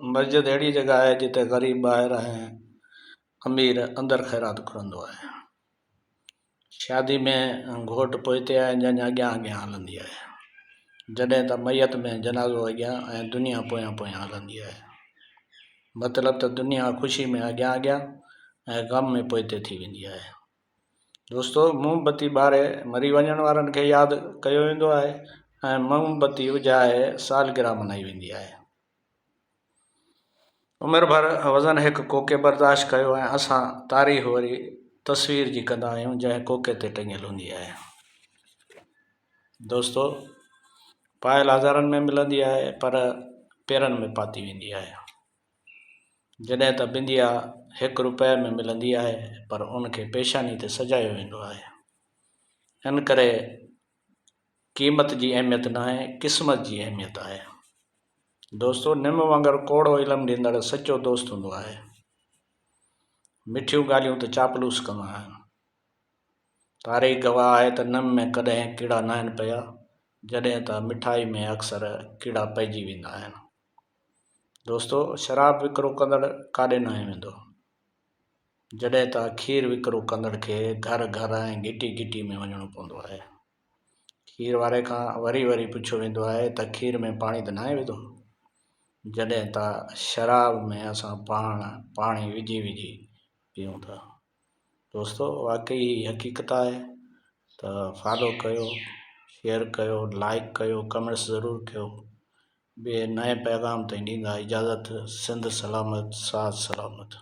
मस्जिद अहिड़ी जॻह आहे जिते ग़रीब ॿाहिरि ऐं अमीर अंदरि ख़ैरात घुरंदो आहे। शादी में घोट पोइते आहे, जंहिंजे अॻियां अॻियां हलंदी आहे, जॾहिं त मैयत में जनाज़ो अॻियां ऐं दुनिया पोयां पोयां हलंदी आहे। मतिलबु त दुनिया ख़ुशी में अॻियां अॻियां ऐं ग़म में पोइते थी वेंदी आहे। दोस्तो, मोमबती ॿारे मरी वञण वारनि खे यादि कयो वेंदो आहे ऐं मोमबती विझाए सालगिरह मल्हाई वेंदी आहे। उमिरि भर वज़न हिकु कोके बर्दाश्त कयो ऐं असां तारीख़ वरी तस्वीर जी कंदा आहियूं जंहिं कोके ते टंगियल हूंदी आहे। दोस्तो, पायल हज़ारनि में मिलंदी आहे पर पेरनि में पाती वेंदी आहे, जॾहिं त बिंदिया ₹1 में मिलंदी आहे पर उनखे पेशानी ते सजायो वेंदो आहे। इन करे क़ीमत जी अहमियत न आहे, क़िस्मत जी अहमियत आहे। दोस्तो, निम वांगुरु कोड़ो इल्मु ॾींदड़ सचो दोस्त हूंदो आहे। मिठियूं ॻाल्हियूं त चापलूस कंदा आहिनि। तारीख़ गवाह आहे त निम में कॾहिं कीड़ा न आहिनि पिया, जॾहिं त मिठाई में अक्सर कीड़ा पइजी वेंदा आहिनि। दोस्तो, शराब विकिरो कंदड़ काॾे न वेंदो, जॾहिं त खीर विकिरो कंदड़ खे घर घर ऐं घिटी घिटी में वञणो पवंदो आहे। खीर वारे खां वरी वरी पुछियो वेंदो आहे त खीर में पाणी त न आहे विधो, जॾहिं त शराब में असां पाणी विझी विझी पीऊं था। दोस्तो, वाक़ई हक़ीक़त आहे त फॉलो कयो, शेयर कयो, लाइक कयो, कमेंट्स ज़रूरु कयो। ॿिए नए पैगाम ताईं ॾींदा इजाज़त। सिंध सलामत, साथ सलामत।